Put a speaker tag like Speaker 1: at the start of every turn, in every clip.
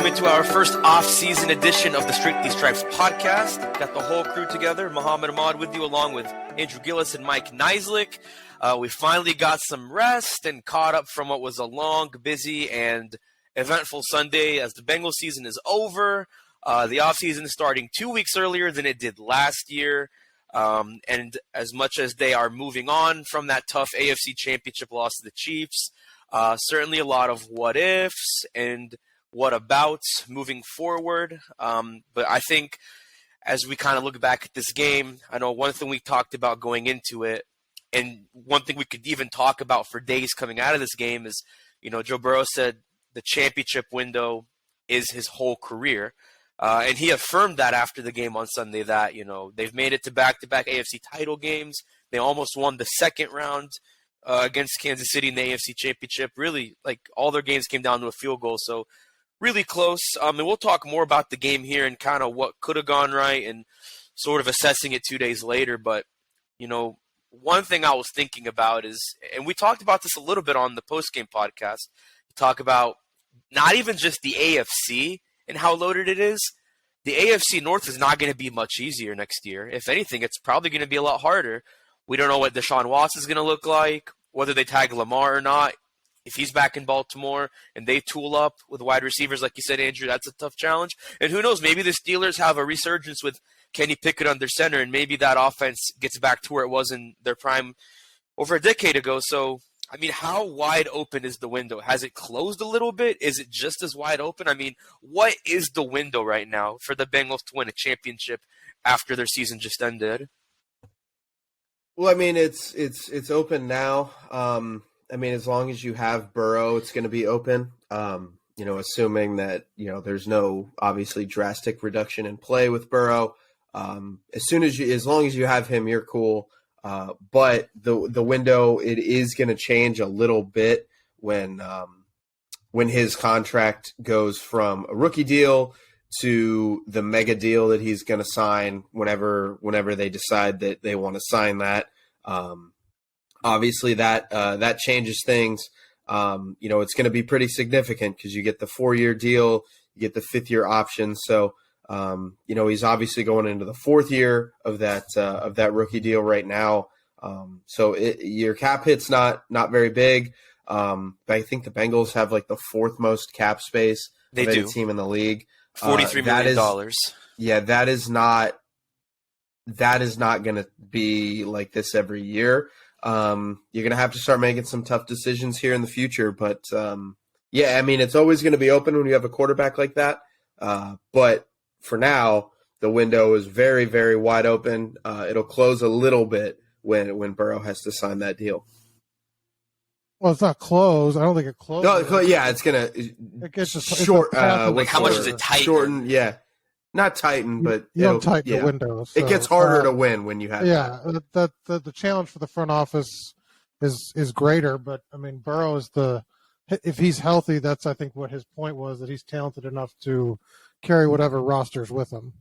Speaker 1: welcome into our first off-season edition of the Strictly Stripes podcast. Got the whole crew together. Muhammad Ahmad with you, along with Andrew Gillis and Mike Neislick. We finally got some rest and caught up from what was a long, busy, and eventful Sunday as the Bengals season is over. The off-season is starting 2 weeks earlier than it did last year. And as much as they are moving on from that tough AFC Championship loss to the Chiefs, certainly a lot of what-ifs and what-abouts moving forward. But I think as we kind of look back at this game, I know one thing we talked about going into it, and one thing we could even talk about for days coming out of this game is, Joe Burrow said the championship window is his whole career. And he affirmed that after the game on Sunday that, they've made it to back-to-back AFC title games. They almost won the second round against Kansas City in the AFC Championship. Really, all their games came down to a field goal. So really close. And we'll talk more about the game here and kind of what could have gone right and sort of assessing it 2 days later. But, one thing I was thinking about is, and we talked about this a little bit on the post-game podcast, talk about not even just the AFC and how loaded it is. The AFC North is not going to be much easier next year. If anything, it's probably going to be a lot harder. We don't know what Deshaun Watson is going to look like, whether they tag Lamar or not. If he's back in Baltimore and they tool up with wide receivers, like you said, Andrew, that's a tough challenge. And who knows, maybe the Steelers have a resurgence with Kenny Pickett under center, and maybe that offense gets back to where it was in their prime over a decade ago. So, how wide open is the window? Has it closed a little bit? Is it just as wide open? What is the window right now for the Bengals to win a championship after their season just ended?
Speaker 2: Well, it's open now. As long as you have Burrow, it's going to be open. Assuming that, there's no obviously drastic reduction in play with Burrow. As long as you have him, you're cool. But the window, it is going to change a little bit when his contract goes from a rookie deal to the mega deal that he's going to sign whenever they decide that they want to sign that. Obviously that changes things. It's going to be pretty significant because you get the 4-year deal, you get the 5th-year option. So, he's obviously going into the 4th year of that rookie deal right now. Your cap hit's not very big. But I think the Bengals have the 4th most cap space of any team in the league.
Speaker 1: $43 million.
Speaker 2: Yeah, that is not going to be like this every year. You're going to have to start making some tough decisions here in the future. But, it's always going to be open when you have a quarterback like that. But for now, the window is very, very wide open. It'll close a little bit when Burrow has to sign that deal.
Speaker 3: Well, it's not closed. I don't think it closed.
Speaker 2: No, yeah, it's going to short.
Speaker 1: How much does it tighten?
Speaker 2: Shorten, yeah. Not tighten, but
Speaker 3: you don't tighten the window. So,
Speaker 2: it gets harder to win when you have that.
Speaker 3: The challenge for the front office is greater, but Burrow is if he's healthy, that's I think what his point was, that he's talented enough to carry whatever rosters with him.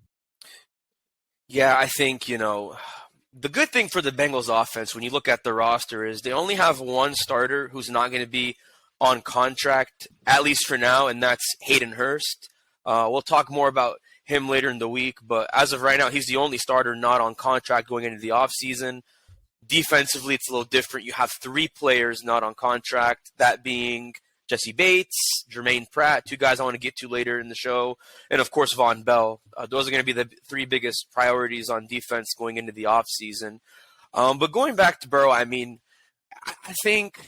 Speaker 1: Yeah, I think, the good thing for the Bengals offense when you look at the roster is they only have one starter who's not going to be on contract, at least for now, and that's Hayden Hurst. We'll talk more about him later in the week, but as of right now, he's the only starter not on contract going into the offseason. Defensively, it's a little different. You have 3 players not on contract, that being Jesse Bates, Jermaine Pratt, 2 guys I want to get to later in the show, and of course Von Bell. Those are going to be the 3 biggest priorities on defense going into the offseason. But going back to Burrow, I think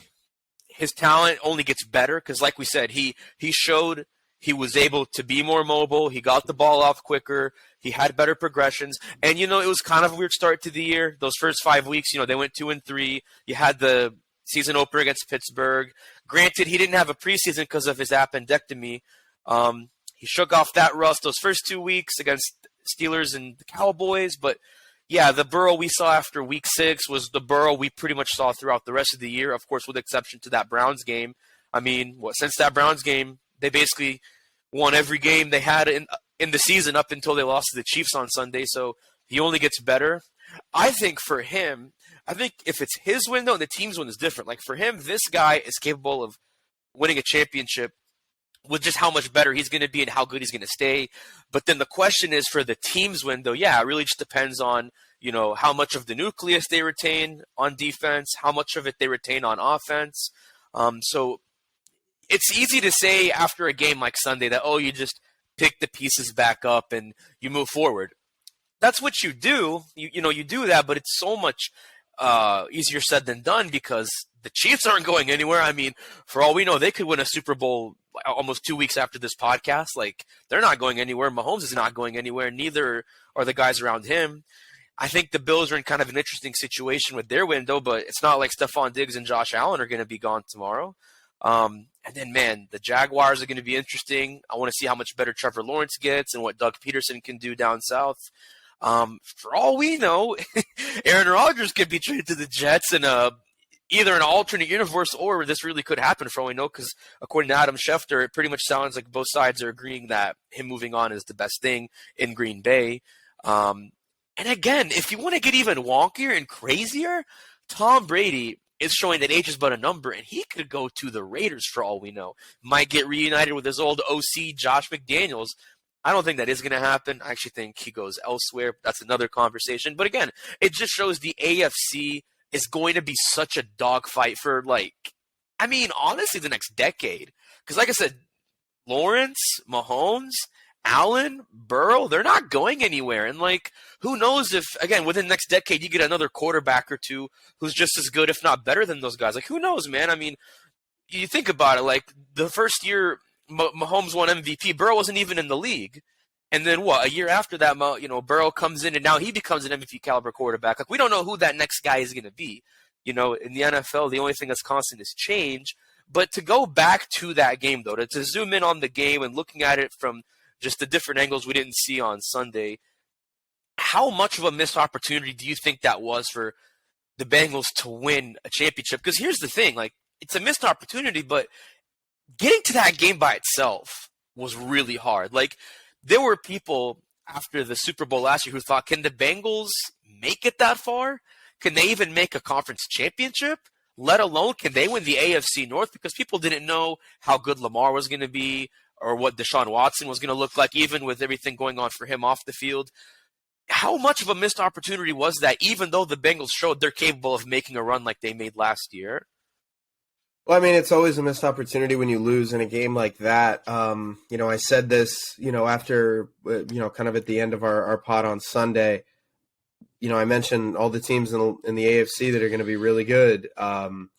Speaker 1: his talent only gets better because, like we said, he showed he was able to be more mobile. He got the ball off quicker. He had better progressions. And, it was kind of a weird start to the year. Those first 5 weeks, they went 2-3. You had the season opener against Pittsburgh. Granted, he didn't have a preseason because of his appendectomy. He shook off that rust those first 2 weeks against Steelers and the Cowboys. But, yeah, the Burrow we saw after week 6 was the Burrow we pretty much saw throughout the rest of the year, of course, with exception to that Browns game. Since that Browns game, they basically won every game they had in the season up until they lost to the Chiefs on Sunday. So he only gets better. I think for him, if it's his window and the team's window is different. For him, this guy is capable of winning a championship with just how much better he's going to be and how good he's going to stay. But then the question is for the team's window, it really just depends on, how much of the nucleus they retain on defense, how much of it they retain on offense. So it's easy to say after a game like Sunday that, you just pick the pieces back up and you move forward. That's what you do. You do that, but it's so much easier said than done because the Chiefs aren't going anywhere. I mean, for all we know, they could win a Super Bowl almost 2 weeks after this podcast. Like, they're not going anywhere. Mahomes is not going anywhere. Neither are the guys around him. I think the Bills are in kind of an interesting situation with their window, but it's not like Stephon Diggs and Josh Allen are going to be gone tomorrow. And then, man, the Jaguars are going to be interesting. I want to see how much better Trevor Lawrence gets and what Doug Peterson can do down south. For all we know, Aaron Rodgers could be traded to the Jets in either an alternate universe or this really could happen for all we know, because according to Adam Schefter, it pretty much sounds like both sides are agreeing that him moving on is the best thing in Green Bay. And again, if you want to get even wonkier and crazier, Tom Brady is showing that age is but a number, and he could go to the Raiders for all we know. Might get reunited with his old OC, Josh McDaniels. I don't think that is going to happen. I actually think he goes elsewhere. That's another conversation. But again, it just shows the AFC is going to be such a dogfight for, honestly, the next decade. Because like I said, Lawrence, Mahomes, Allen, Burrow, they're not going anywhere. And, who knows if, again, within the next decade, you get another quarterback or two who's just as good, if not better than those guys. Who knows, man? I mean, you think about it, the first year Mahomes won MVP, Burrow wasn't even in the league. And then a year after that, Burrow comes in and now he becomes an MVP caliber quarterback. We don't know who that next guy is going to be. In the NFL, the only thing that's constant is change. But to go back to that game, though, to zoom in on the game and looking at it from just the different angles we didn't see on Sunday, how much of a missed opportunity do you think that was for the Bengals to win a championship? Because here's the thing, it's a missed opportunity, but getting to that game by itself was really hard. There were people after the Super Bowl last year who thought, can the Bengals make it that far? Can they even make a conference championship? Let alone, can they win the AFC North? Because people didn't know how good Lamar was going to be or what Deshaun Watson was going to look like, even with everything going on for him off the field. How much of a missed opportunity was that, even though the Bengals showed they're capable of making a run like they made last year?
Speaker 2: Well, it's always a missed opportunity when you lose in a game like that. I said this, after, kind of at the end of our pod on Sunday. I mentioned all the teams in the AFC that are going to be really good. I'm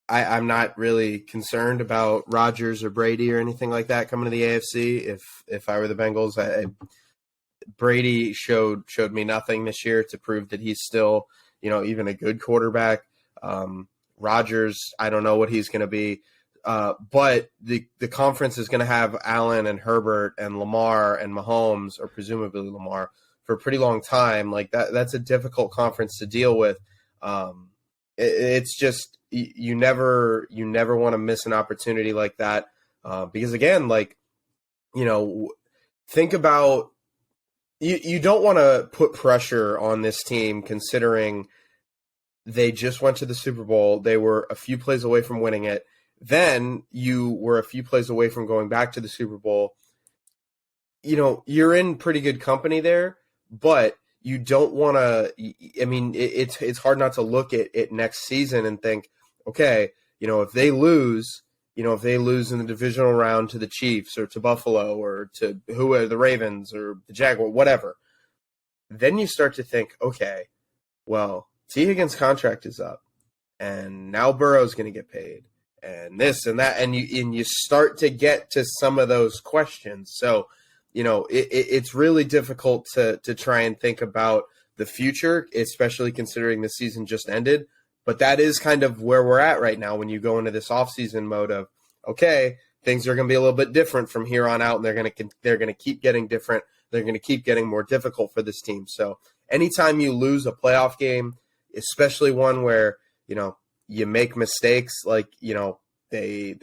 Speaker 2: not really concerned about Rodgers or Brady or anything like that coming to the AFC. If I were the Bengals, Brady showed me nothing this year to prove that he's still, even a good quarterback. Rodgers, I don't know what he's going to be. But the conference is going to have Allen and Herbert and Lamar and Mahomes, or presumably Lamar, for a pretty long time. That's a difficult conference to deal with. It's just, you never want to miss an opportunity like that. Because again, think about, you don't want to put pressure on this team considering they just went to the Super Bowl. They were a few plays away from winning it. Then you were a few plays away from going back to the Super Bowl. You're in pretty good company there, but you don't want to, it's hard not to look at it next season and think, okay, if they lose in the divisional round to the Chiefs or to Buffalo or to the Ravens or the Jaguars, whatever, then you start to think, okay, well, T. Higgins' contract is up, and now Burrow's going to get paid, and this and that, and you start to get to some of those questions. So, it's really difficult to try and think about the future, especially considering the season just ended. But that is kind of where we're at right now when you go into this offseason mode of, okay, things are going to be a little bit different from here on out, and they're going to keep getting different. They're going to keep getting more difficult for this team. So anytime you lose a playoff game, especially one where, you make mistakes, they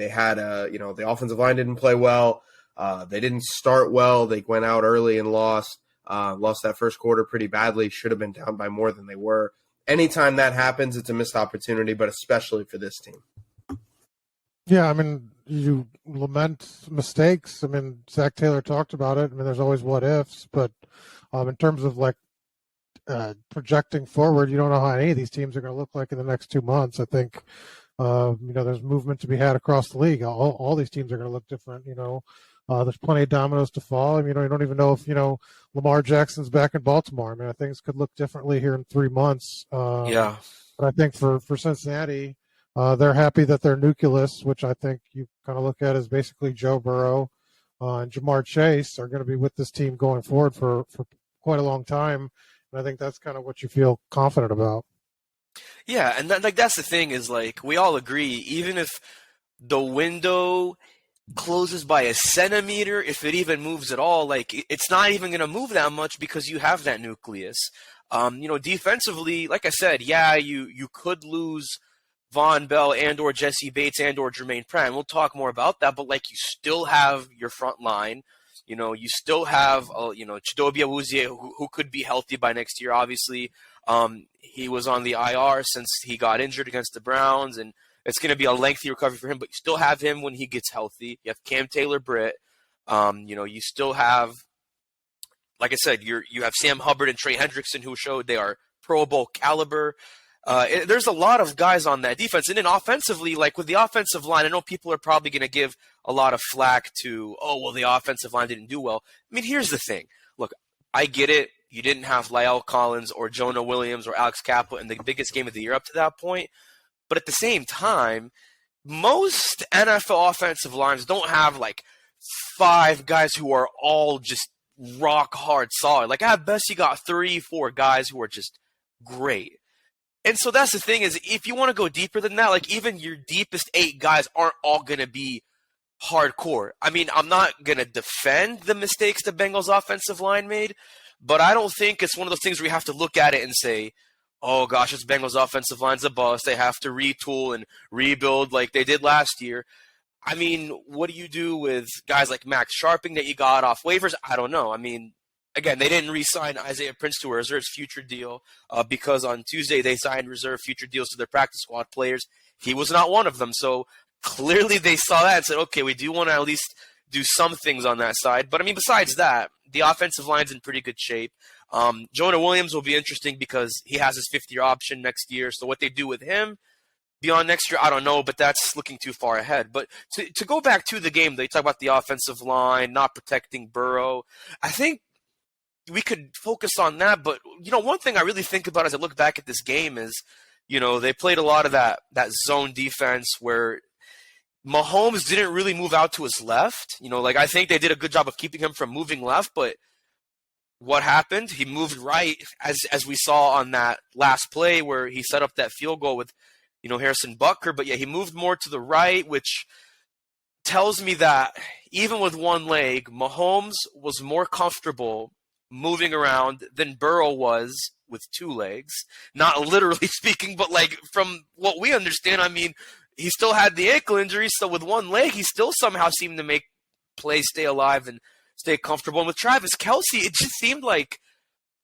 Speaker 2: had the offensive line didn't play well. They didn't start well. They went out early and lost that first quarter pretty badly. Should have been down by more than they were. Anytime that happens, it's a missed opportunity, but especially for this team.
Speaker 3: Yeah, I mean, you lament mistakes. I mean, Zach Taylor talked about it. I mean, there's always what ifs, but in terms of like projecting forward, you don't know how any of these teams are going to look like in the next 2 months. I think there's movement to be had across the league. All these teams are going to look different. There's plenty of dominoes to fall. I mean, you don't even know if Lamar Jackson's back in Baltimore. I mean, things could look differently here in 3 months.
Speaker 1: Yeah.
Speaker 3: But I think for Cincinnati, they're happy that their nucleus, which I think you kind of look at as basically Joe Burrow and Jamar Chase, are going to be with this team going forward for quite a long time. And I think that's kind of what you feel confident about.
Speaker 1: Yeah, and that's the thing is like we all agree, even if the window closes by a centimeter, if it even moves at all, like it's not even going to move that much because you have that nucleus. Defensively, like I said, yeah, you could lose Von Bell and or Jesse Bates and or Jermaine Pratt. We'll talk more about that, but like you still have your front line. You still have Chidobe Awuzie who could be healthy by next year. Obviously, he was on the IR since he got injured against the Browns, and it's going to be a lengthy recovery for him. But you still have him when he gets healthy. You have Cam Taylor-Britt. You still have, like I said, you have Sam Hubbard and Trey Hendrickson who showed they are Pro Bowl caliber. There's a lot of guys on that defense. And then offensively, like with the offensive line, I know people are probably going to give a lot of flack to, the offensive line didn't do well. I mean, here's the thing. Look, I get it. You didn't have Lyle Collins or Jonah Williams or Alex Cappa in the biggest game of the year up to that point. But at the same time, most NFL offensive lines don't have like 5 guys who are all just rock hard solid. Like at best, you got 3-4 guys who are just great. And so that's the thing is if you want to go deeper than that, like even your deepest 8 guys aren't all going to be hardcore. I mean, I'm not going to defend the mistakes the Bengals offensive line made, but I don't think it's one of those things where you have to look at it and say, oh gosh, this Bengals offensive line's a bust. They have to retool and rebuild like they did last year. I mean, what do you do with guys like Max Sharping that you got off waivers? I don't know. I mean, again, they didn't re-sign Isaiah Prince to a reserve future deal because on Tuesday they signed reserve future deals to their practice squad players. He was not one of them. So clearly they saw that and said, okay, we do want to at least do some things on that side. But, I mean, besides that, the offensive line's in pretty good shape. Jonah Williams will be interesting because he has his 5th-year option next year. So what they do with him beyond next year, I don't know, but that's looking too far ahead. But to go back to the game, they talk about the offensive line, not protecting Burrow. I think we could focus on that. But, one thing I really think about as I look back at this game is, they played a lot of that zone defense where Mahomes didn't really move out to his left. I think they did a good job of keeping him from moving left, but what happened? He moved right as we saw on that last play where he set up that field goal with, Harrison Butker. But yeah, he moved more to the right, which tells me that even with one leg, Mahomes was more comfortable moving around than Burrow was with 2 legs. Not literally speaking, but like from what we understand, I mean, he still had the ankle injury, so with 1 leg, he still somehow seemed to make plays stay alive and stay comfortable. And with Travis Kelce, it just seemed like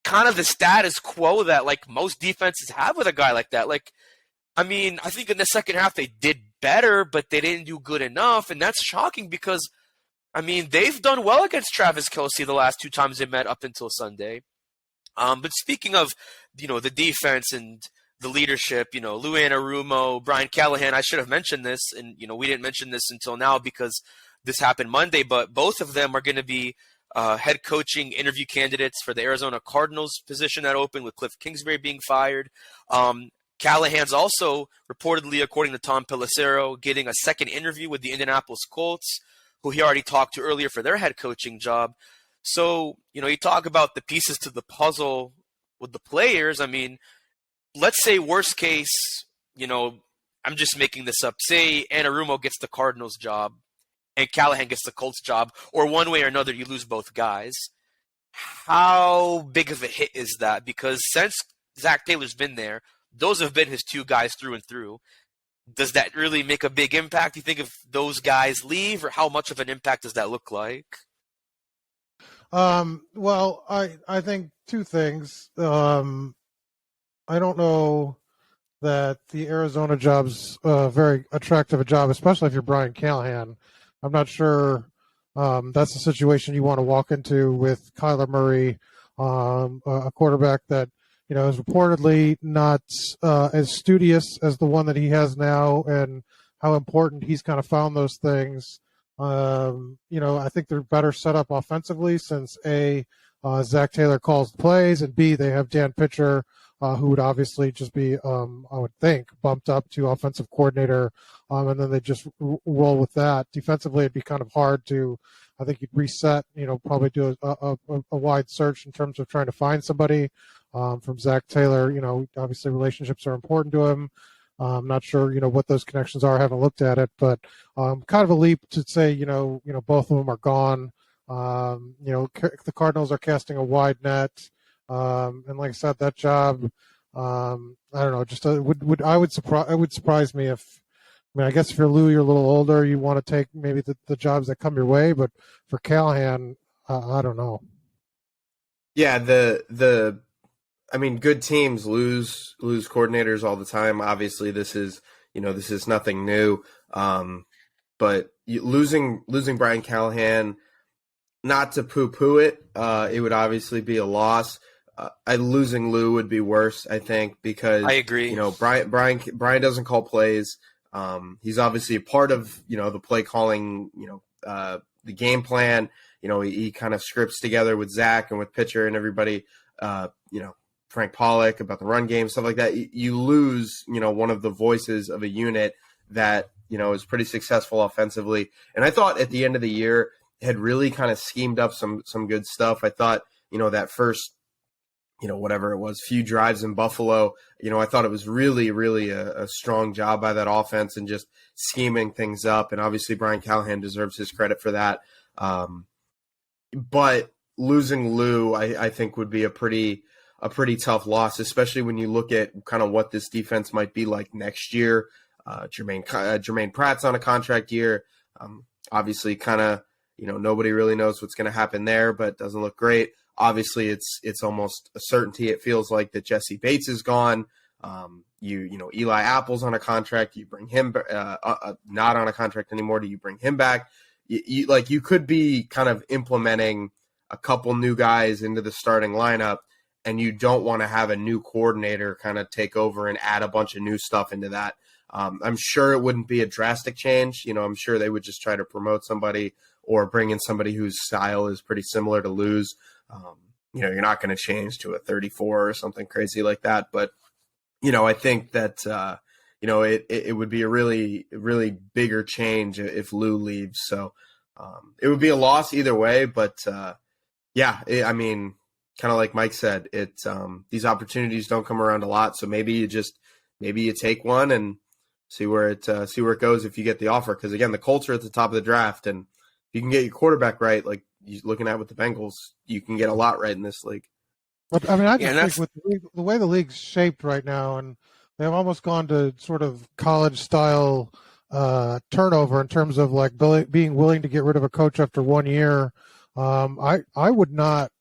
Speaker 1: kind of the status quo that like most defenses have with a guy like that. Like, I mean, I think in the second half they did better, but they didn't do good enough, and that's shocking because, I mean, they've done well against Travis Kelce the last 2 times they met up until Sunday. But speaking of, the defense and the leadership, Lou Anarumo, Brian Callahan, I should have mentioned this, and, we didn't mention this until now because this happened Monday, but both of them are going to be head coaching interview candidates for the Arizona Cardinals position that opened with Cliff Kingsbury being fired. Callahan's also reportedly, according to Tom Pelissero, getting a second interview with the Indianapolis Colts, who he already talked to earlier for their head coaching job. So, you talk about the pieces to the puzzle with the players. I mean, let's say worst case, I'm just making this up. Say Anarumo gets the Cardinals job and Callahan gets the Colts job, or one way or another you lose both guys. How big of a hit is that? Because since Zach Taylor's been there, those have been his 2 guys through and through. Does that really make a big impact? Do you think if those guys leave, or how much of an impact does that look like?
Speaker 3: Well, I think 2 things. I don't know that the Arizona job's very attractive a job, especially if you're Brian Callahan. I'm not sure that's a situation you want to walk into with Kyler Murray, a quarterback that is reportedly not as studious as the one that he has now, and how important he's kind of found those things. I think they're better set up offensively since Zach Taylor calls the plays, and B, they have Dan Pitcher, who would obviously just be, I would think, bumped up to offensive coordinator, and then they just roll with that. Defensively, it'd be kind of hard to, I think you'd reset, probably do a wide search in terms of trying to find somebody from Zach Taylor. Obviously relationships are important to him. I'm not sure, what those connections are. I haven't looked at it, but kind of a leap to say, both of them are gone. The Cardinals are casting a wide net. And like I said, that job, I don't know, just it would surprise me if, I guess if you're Lou, you're a little older, you want to take maybe the jobs that come your way, but for Callahan, I don't know.
Speaker 2: Yeah, good teams lose coordinators all the time. Obviously, this is nothing new. But losing Brian Callahan, not to poo-poo it, it would obviously be a loss. Losing Lou would be worse, I think, because
Speaker 1: I agree.
Speaker 2: Brian doesn't call plays. He's obviously a part of the play calling, the game plan. He kind of scripts together with Zach and with Pitcher and everybody. Frank Pollock about the run game, stuff like that. You lose, one of the voices of a unit that is pretty successful offensively. And I thought at the end of the year had really kind of schemed up some good stuff. I thought that first whatever it was, few drives in Buffalo, I thought it was really, really a strong job by that offense and just scheming things up. And obviously Brian Callahan deserves his credit for that. But losing Lou, I think would be a pretty tough loss, especially when you look at kind of what this defense might be like next year. Jermaine Pratt's on a contract year. Obviously kind of, nobody really knows what's going to happen there, but it doesn't look great. Obviously, it's almost a certainty. It feels like that Jesse Bates is gone. Eli Apple's on a contract. You bring him not on a contract anymore. Do you bring him back? You could be kind of implementing a couple new guys into the starting lineup, and you don't want to have a new coordinator kind of take over and add a bunch of new stuff into that. I'm sure it wouldn't be a drastic change. I'm sure they would just try to promote somebody or bring in somebody whose style is pretty similar to Lou's. You're not going to change to a 34 or something crazy like that. But, I think that, it would be a really, really bigger change if Lou leaves. So it would be a loss either way. But, kind of like Mike said, these opportunities don't come around a lot. So maybe you take one and see where it goes if you get the offer. Because, again, the Colts are at the top of the draft. And if you can get your quarterback right, like you're looking at with the Bengals, you can get a lot right in this league.
Speaker 3: But I think with the way the league's shaped right now, and they've almost gone to sort of college style turnover in terms of like being willing to get rid of a coach after 1 year. I would not,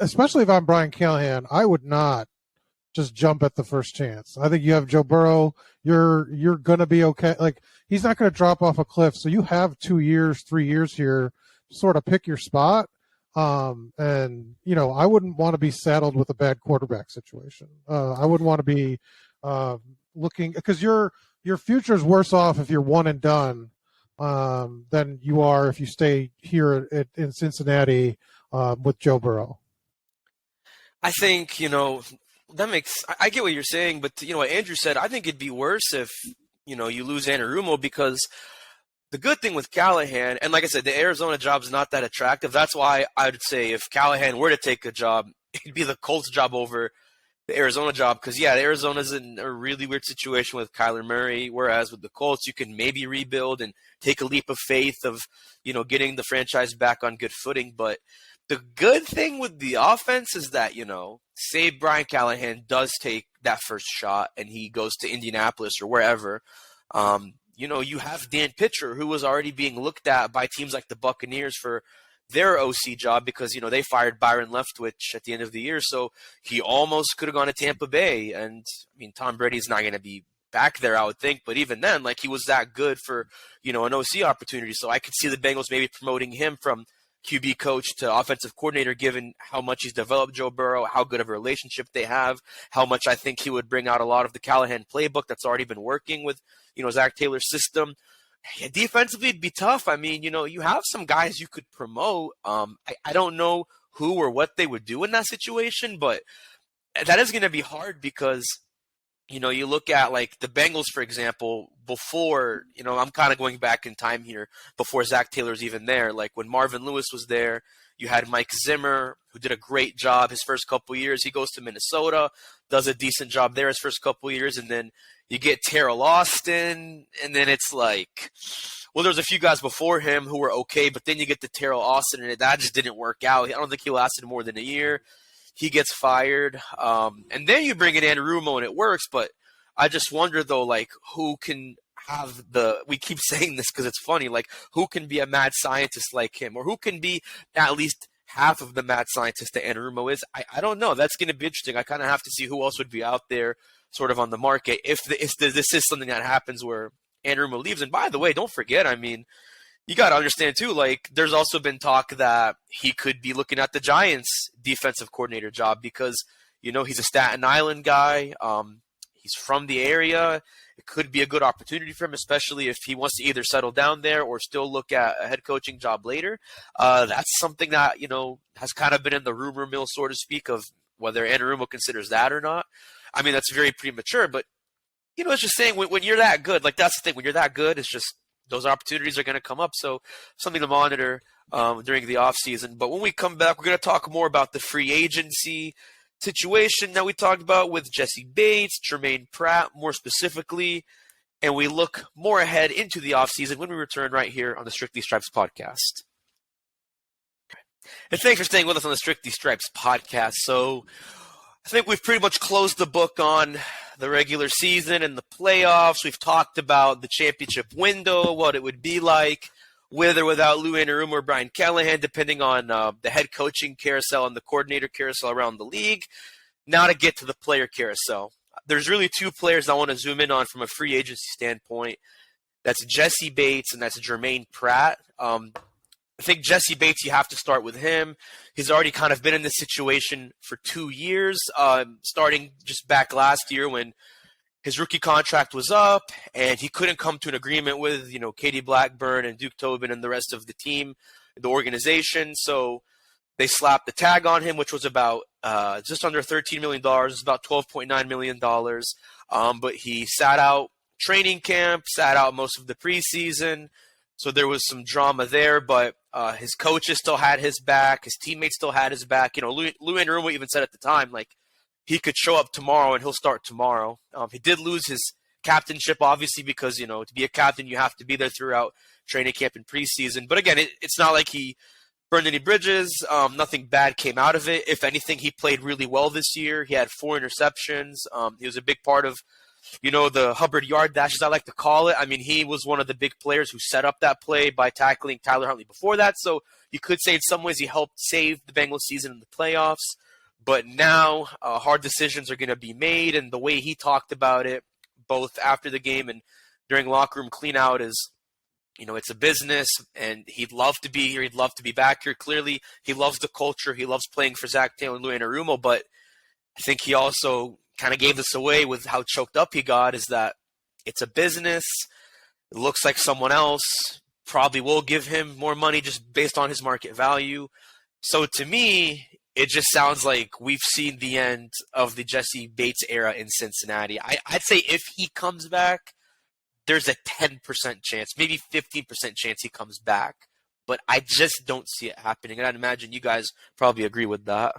Speaker 3: especially if I'm Brian Callahan, I would not just jump at the first chance. I think you have Joe Burrow. You're gonna be okay. Like he's not gonna drop off a cliff. So you have 2 years, 3 years here to sort of pick your spot. And I wouldn't want to be saddled with a bad quarterback situation. I wouldn't want to be looking because your future is worse off if you're one and done than you are if you stay here in Cincinnati with Joe Burrow.
Speaker 1: I think I get what you're saying, but what Andrew said, I think it'd be worse if you lose Anarumo, because the good thing with Callahan, and like I said, the Arizona job's not that attractive. That's why I would say if Callahan were to take a job, it'd be the Colts job over the Arizona job. Because, yeah, Arizona's in a really weird situation with Kyler Murray, whereas with the Colts, you can maybe rebuild and take a leap of faith of, getting the franchise back on good footing. But the good thing with the offense is that, say Brian Callahan does take that first shot and he goes to Indianapolis or wherever, you have Dan Pitcher, who was already being looked at by teams like the Buccaneers for, their OC job because, they fired Byron Leftwich at the end of the year. So he almost could have gone to Tampa Bay. And Tom Brady's not going to be back there, I would think. But even then, he was that good for, an OC opportunity. So I could see the Bengals maybe promoting him from QB coach to offensive coordinator, given how much he's developed Joe Burrow, how good of a relationship they have, how much I think he would bring out a lot of the Callahan playbook that's already been working with, Zach Taylor's system. Yeah, defensively, it'd be tough. You have some guys you could promote. I don't know who or what they would do in that situation, but that is going to be hard because, you look at the Bengals, for example, before, I'm kind of going back in time here, before Zach Taylor's even there. When Marvin Lewis was there, you had Mike Zimmer, who did a great job his first couple of years. He goes to Minnesota, does a decent job there his first couple of years, and then you get Terrell Austin, and then it's there's a few guys before him who were okay, but then you get to Terrell Austin, and that just didn't work out. I don't think he lasted more than a year. He gets fired. And then you bring in Anarumo, and it works, but I just wonder, though, who can have we keep saying this because it's funny, who can be a mad scientist like him, or who can be at least half of the mad scientist that Anarumo is? I don't know. That's going to be interesting. I kind of have to see who else would be out there sort of on the market if this is something that happens where Anarumo leaves. And by the way, don't forget, you got to understand too, there's also been talk that he could be looking at the Giants defensive coordinator job because, he's a Staten Island guy. He's from the area. It could be a good opportunity for him, especially if he wants to either settle down there or still look at a head coaching job later. That's something that, has kind of been in the rumor mill, so to speak, of whether Anarumo considers that or not. That's very premature, but, it's just saying when you're that good, that's the thing. When you're that good, it's just those opportunities are going to come up. So something to monitor during the offseason. But when we come back, we're going to talk more about the free agency situation that we talked about with Jesse Bates, Jermaine Pratt, more specifically, and we look more ahead into the offseason when we return right here on the Strictly Stripes podcast. And thanks for staying with us on the Strictly Stripes podcast. So I think we've pretty much closed the book on the regular season and the playoffs. We've talked about the championship window, what it would be like with or without Lou Anarumo or Brian Callahan, depending on the head coaching carousel and the coordinator carousel around the league. Now to get to the player carousel. There's really two players I want to zoom in on from a free agency standpoint. That's Jesse Bates and that's Jermaine Pratt. I think Jesse Bates, you have to start with him. He's already kind of been in this situation for 2 years, starting just back last year when his rookie contract was up and he couldn't come to an agreement with, Katie Blackburn and Duke Tobin and the rest of the team, the organization. So they slapped the tag on him, which was about just under $13 million. It's about $12.9 million. But he sat out training camp, sat out most of the preseason. So there was some drama there, but his coaches still had his back. His teammates still had his back. Lou Anarumo even said at the time, he could show up tomorrow and he'll start tomorrow. He did lose his captainship, obviously, because, to be a captain, you have to be there throughout training camp and preseason. But again, it's not like he burned any bridges. Nothing bad came out of it. If anything, he played really well this year. He had 4 interceptions. He was a big part of the Hubbard yard dash, as I like to call it. He was one of the big players who set up that play by tackling Tyler Huntley before that. So you could say in some ways he helped save the Bengals season in the playoffs. But now hard decisions are going to be made. And the way he talked about it, both after the game and during locker room cleanout, is, it's a business and he'd love to be here. He'd love to be back here. Clearly, he loves the culture. He loves playing for Zach Taylor and Lou Anarumo. But I think he also kind of gave this away with how choked up he got, is that it's a business. It looks like someone else probably will give him more money just based on his market value. So to me, it just sounds like we've seen the end of the Jesse Bates era in Cincinnati. I'd say if he comes back, there's a 10% chance, maybe 15% chance he comes back. But I just don't see it happening. And I'd imagine you guys probably agree with that.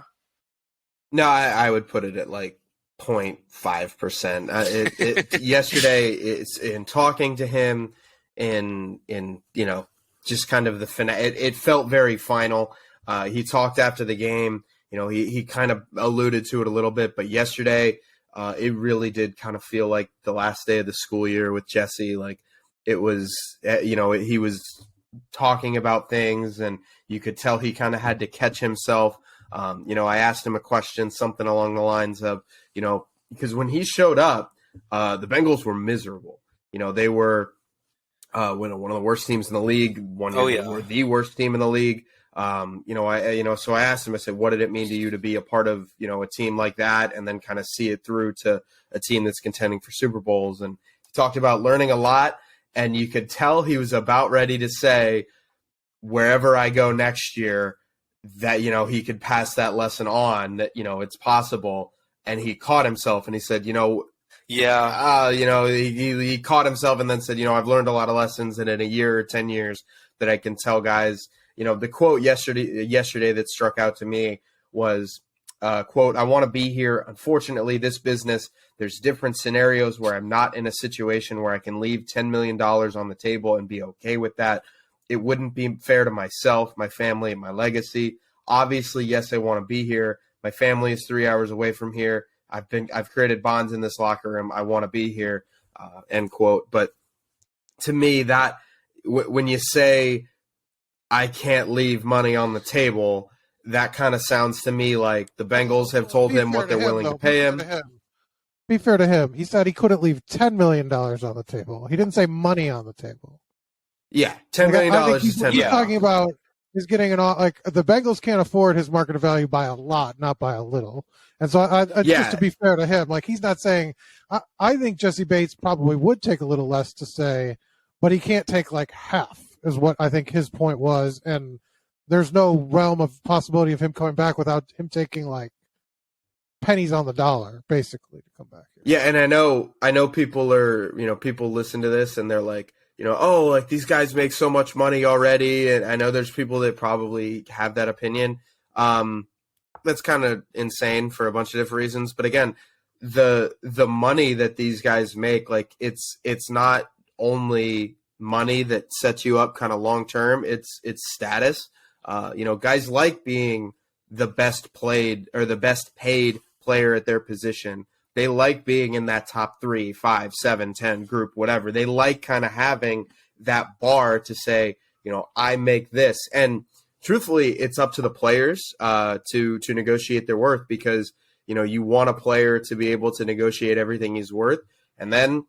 Speaker 2: No, I would put it at 0.5%. Yesterday, it's in talking to him in just kind of the it felt very final. He talked after the game. He kind of alluded to it a little bit, but yesterday it really did kind of feel like the last day of the school year with Jesse. It was, he was talking about things, and you could tell he kind of had to catch himself. I asked him a question, something along the lines of, because when he showed up, the Bengals were miserable. They were one of the worst teams in the league. They were the worst team in the league. So I asked him, I said, what did it mean to you to be a part of, a team like that and then kind of see it through to a team that's contending for Super Bowls? And he talked about learning a lot, and you could tell he was about ready to say, wherever I go next year, that, he could pass that lesson on, that, it's possible. And he caught himself and he said, he caught himself and then said, I've learned a lot of lessons, and in a year or 10 years that I can tell guys. The quote yesterday that struck out to me was, quote, "I want to be here. Unfortunately, this business, there's different scenarios where I'm not in a situation where I can leave $10 million on the table and be okay with that. It wouldn't be fair to myself, my family, and my legacy. Obviously, yes, I want to be here. My family is 3 hours away from here. I've created bonds in this locker room. I want to be here," end quote. But to me, that when you say I can't leave money on the table, that kind of sounds to me like the Bengals have told him what they're willing to pay him.
Speaker 3: Be fair to him. He said he couldn't leave $10 million on the table. He didn't say money on the table.
Speaker 2: Yeah, $10 million is $10 million.
Speaker 3: He's talking about he's getting the Bengals can't afford his market value by a lot, not by a little. And so just to be fair to him, he's not saying I think Jesse Bates probably would take a little less to say, but he can't take half, is what I think his point was. And there's no realm of possibility of him coming back without him taking pennies on the dollar, basically, to come back here.
Speaker 2: Yeah, and I know people are, people listen to this and they're like, these guys make so much money already. And I know there's people that probably have that opinion. That's kind of insane for a bunch of different reasons. But again, the money that these guys make, it's not only money that sets you up kind of long term. It's status. Guys like being the best played or the best paid player at their position. They like being in that top 3, 5, 7, 10 group, whatever. They like kind of having that bar to say, I make this. And truthfully, it's up to the players to negotiate their worth, because, you want a player to be able to negotiate everything he's worth. And then,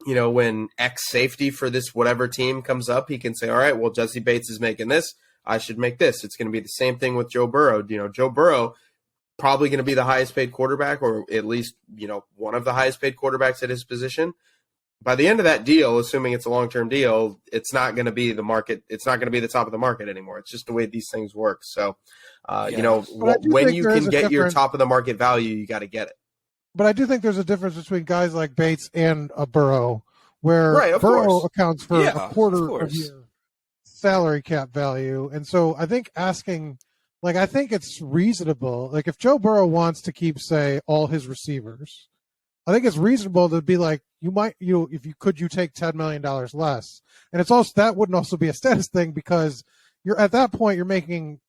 Speaker 2: when X safety for this whatever team comes up, he can say, all right, well, Jesse Bates is making this. I should make this. It's going to be the same thing with Joe Burrow. Joe Burrow probably going to be the highest paid quarterback, or at least, one of the highest paid quarterbacks at his position. By the end of that deal, assuming it's a long-term deal, it's not going to be the market. It's not going to be the top of the market anymore. It's just the way these things work. So, when you can get your top of the market value, you got to get it.
Speaker 3: But I do think there's a difference between guys like Bates and a Burrow, where Burrow accounts for a quarter of your salary cap value. And so I think asking, I think it's reasonable. If Joe Burrow wants to keep, say, all his receivers, I think it's reasonable to be could you take $10 million less? And it's also, that wouldn't also be a status thing, because you're at that point, you're making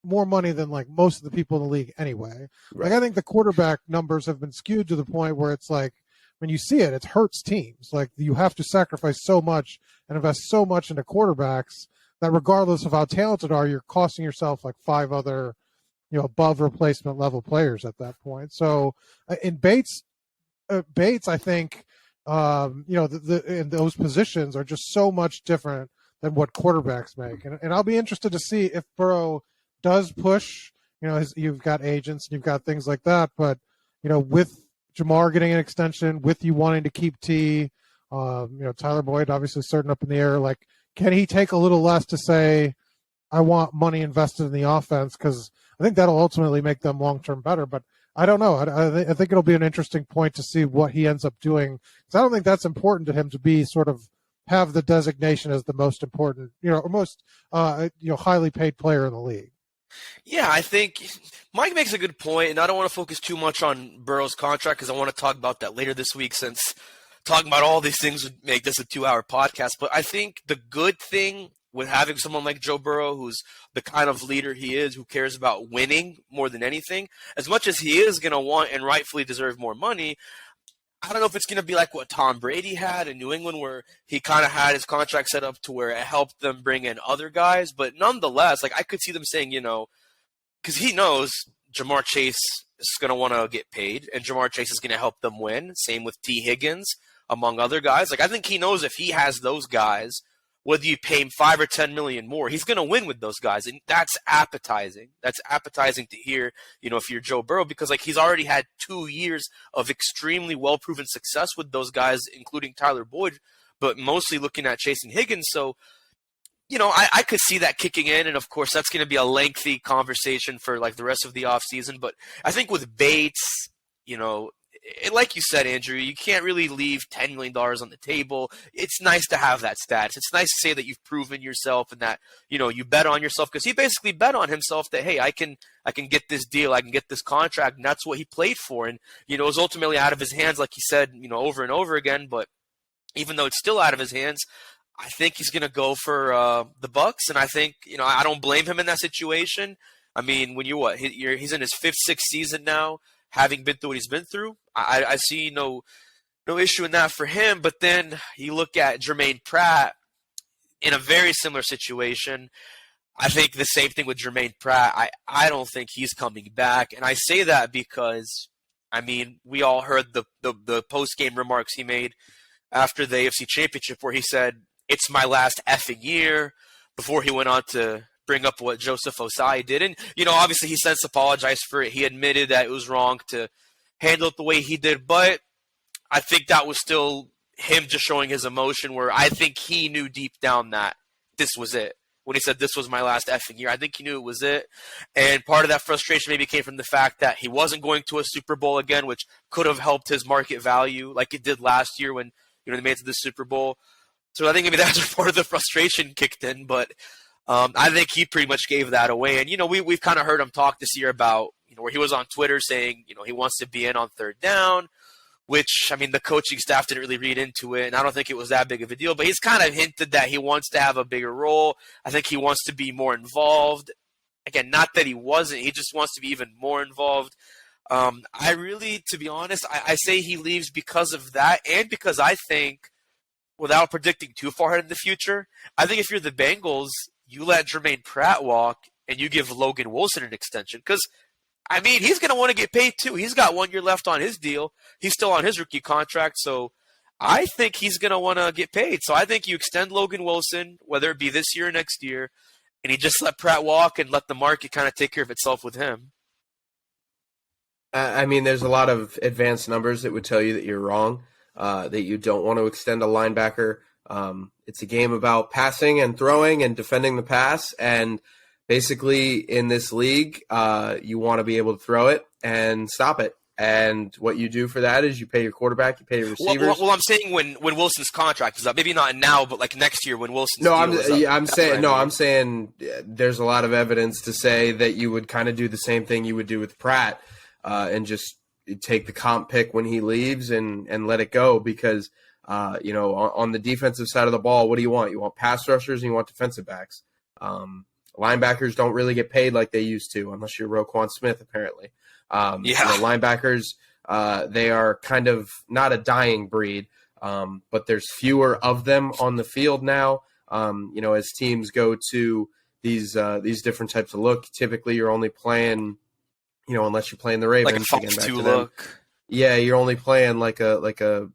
Speaker 3: more money than most of the people in the league anyway. Right. I think the quarterback numbers have been skewed to the point where it's when you see it, it hurts teams. You have to sacrifice so much and invest so much into quarterbacks that regardless of how talented are, you're costing yourself 5 other, above replacement level players at that point. So in Bates, I think, in those positions are just so much different than what quarterbacks make. And I'll be interested to see if Burrow does push, you've got agents and you've got things like that, but, with Jamar getting an extension, with you wanting to keep T, Tyler Boyd obviously starting up in the air, can he take a little less to say, I want money invested in the offense? Because I think that'll ultimately make them long-term better, but I don't know. I think it'll be an interesting point to see what he ends up doing, because I don't think that's important to him to be sort of have the designation as the most important, or most, highly paid player in the league.
Speaker 1: Yeah, I think Mike makes a good point, and I don't want to focus too much on Burrow's contract because I want to talk about that later this week, since talking about all these things would make this a 2-hour podcast. But I think the good thing with having someone like Joe Burrow, who's the kind of leader he is, who cares about winning more than anything, as much as he is going to want and rightfully deserve more money, I don't know if it's going to be like what Tom Brady had in New England, where he kind of had his contract set up to where it helped them bring in other guys. But nonetheless, like I could see them saying, because he knows Jamar Chase is going to want to get paid, and Jamar Chase is going to help them win. Same with T. Higgins, among other guys. Like I think he knows if he has those guys, whether you pay him $5 or $10 million more, he's going to win with those guys, and that's appetizing. That's appetizing to hear, if you're Joe Burrow, because like he's already had 2 years of extremely well-proven success with those guys, including Tyler Boyd, but mostly looking at Chase and Higgins. So, I could see that kicking in, and of course that's going to be a lengthy conversation for like the rest of the offseason. But I think with Bates, like you said, Andrew, you can't really leave $10 million on the table. It's nice to have that status. It's nice to say that you've proven yourself and that, you bet on yourself, because he basically bet on himself that, hey, I can get this deal, I can get this contract, and that's what he played for. And, it was ultimately out of his hands, like he said, over and over again. But even though it's still out of his hands, I think he's going to go for the Bucks, and I think I don't blame him in that situation. I mean, when he's in his 5th, 6th season now, having been through what he's been through. I see no issue in that for him. But then you look at Jermaine Pratt in a very similar situation. I think the same thing with Jermaine Pratt. I don't think he's coming back, and I say that because we all heard the post game remarks he made after the AFC Championship, where he said, "It's my last effing year," before he went on to bring up what Joseph Osai did. And, obviously he since apologized for it. He admitted that it was wrong to handle it the way he did. But I think that was still him just showing his emotion, where I think he knew deep down that this was it. When he said this was my last effing year, I think he knew it was it. And part of that frustration maybe came from the fact that he wasn't going to a Super Bowl again, which could have helped his market value like it did last year when, they made it to the Super Bowl. So I think maybe that's where part of the frustration kicked in. But I think he pretty much gave that away. And, we've kind of heard him talk this year about, where he was on Twitter saying, he wants to be in on 3rd down, which, the coaching staff didn't really read into it. And I don't think it was that big of a deal. But he's kind of hinted that he wants to have a bigger role. I think he wants to be more involved. Again, not that he wasn't. He just wants to be even more involved. I really, to be honest, I say he leaves because of that, and because I think, without predicting too far ahead in the future, I think if you're the Bengals, you let Jermaine Pratt walk and you give Logan Wilson an extension. Because, he's going to want to get paid too. He's got 1 year left on his deal. He's still on his rookie contract. So I think he's going to want to get paid. So I think you extend Logan Wilson, whether it be this year or next year, and you just let Pratt walk and let the market kind of take care of itself with him.
Speaker 2: There's a lot of advanced numbers that would tell you that you're wrong, that you don't want to extend a linebacker. It's a game about passing and throwing and defending the pass. And basically in this league, you want to be able to throw it and stop it. And what you do for that is you pay your quarterback, you pay your receivers.
Speaker 1: Well, I'm saying when Wilson's contract is up, maybe not now, but like next year when Wilson's
Speaker 2: I'm saying there's a lot of evidence to say that you would kind of do the same thing you would do with Pratt, and just take the comp pick when he leaves and let it go, because on the defensive side of the ball, what do you want? You want pass rushers and you want defensive backs. Linebackers don't really get paid like they used to, unless you're Roquan Smith, apparently. Linebackers, they are kind of not a dying breed, but there's fewer of them on the field now. As teams go to these different types of look, typically you're only playing, unless you're playing the Ravens,
Speaker 1: like a 5-2 look.
Speaker 2: Yeah, you're only playing like a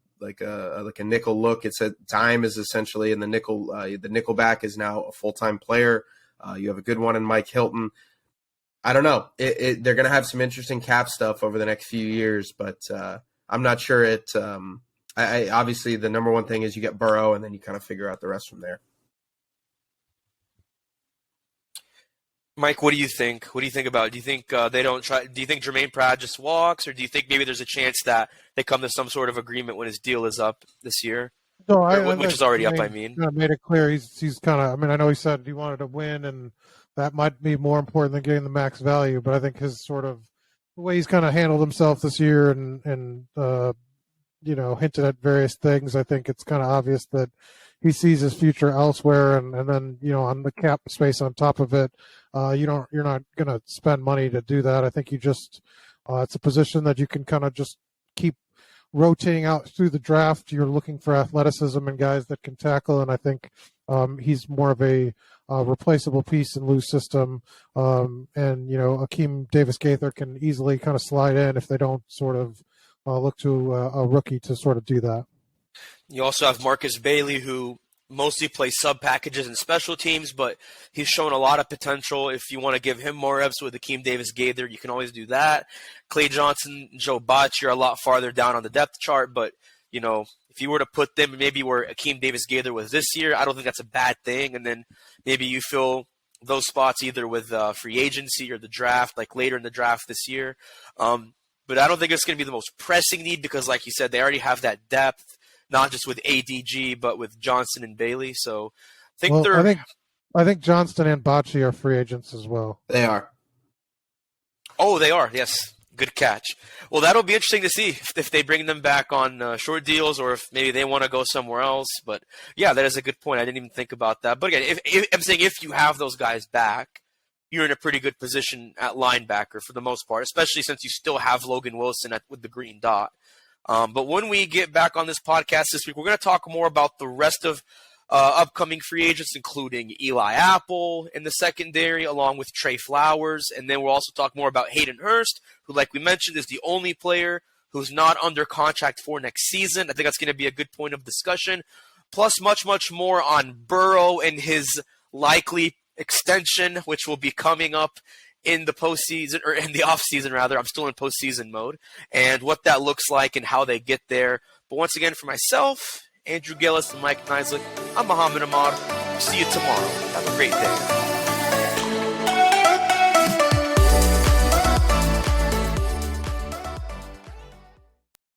Speaker 2: nickel look. It's a dime is essentially, and the nickel back is now a full-time player. You have a good one in Mike Hilton. I don't know. They're going to have some interesting cap stuff over the next few years, but I'm not sure it. Obviously, the number one thing is you get Burrow, and then you kind of figure out the rest from there.
Speaker 1: Mike, what do you think? What do you think about it? Do you think they don't try? Do you think Jermaine Pratt just walks, or do you think maybe there's a chance that they come to some sort of agreement when his deal is up this year?
Speaker 3: No,
Speaker 1: which is already up. I
Speaker 3: made it clear he's kind of. I know he said he wanted to win, and that might be more important than getting the max value. But I think his sort of the way he's kind of handled himself this year and hinted at various things, I think it's kind of obvious that he sees his future elsewhere, and then on the cap space on top of it, you're not going to spend money to do that. I think you just it's a position that you can kind of just keep rotating out through the draft, you're looking for athleticism and guys that can tackle, and I think he's more of a replaceable piece in Lou's system. And, Akeem Davis-Gaither can easily kind of slide in if they don't sort of look to a rookie to sort of do that.
Speaker 1: You also have Marcus Bailey, who mostly plays sub packages and special teams, but he's shown a lot of potential. If you want to give him more reps with Akeem Davis-Gaither, you can always do that. Clay Johnson, Joe Botch are a lot farther down on the depth chart, but if you were to put them maybe where Akeem Davis-Gaither was this year, I don't think that's a bad thing. And then maybe you fill those spots either with free agency or the draft, like later in the draft this year. But I don't think it's going to be the most pressing need because, like you said, they already have that depth. Not just with ADG, but with Johnston and Bailey. So
Speaker 3: I think Johnston and Bocce are free agents as well.
Speaker 2: They are.
Speaker 1: Oh, they are. Yes. Good catch. Well, that'll be interesting to see if they bring them back on short deals or if maybe they want to go somewhere else. But, yeah, that is a good point. I didn't even think about that. But, again, I'm saying if you have those guys back, you're in a pretty good position at linebacker for the most part, especially since you still have Logan Wilson with the green dot. But when we get back on this podcast this week, we're going to talk more about the rest of upcoming free agents, including Eli Apple in the secondary, along with Trey Flowers. And then we'll also talk more about Hayden Hurst, who, like we mentioned, is the only player who's not under contract for next season. I think that's going to be a good point of discussion. Plus, much, much more on Burrow and his likely extension, which will be coming up in the postseason, or in the offseason, rather. I'm still in postseason mode, and what that looks like and how they get there. But once again, for myself, Andrew Gillis, and Mike Neislick, I'm Muhammad Ahmad. See you tomorrow. Have a great day.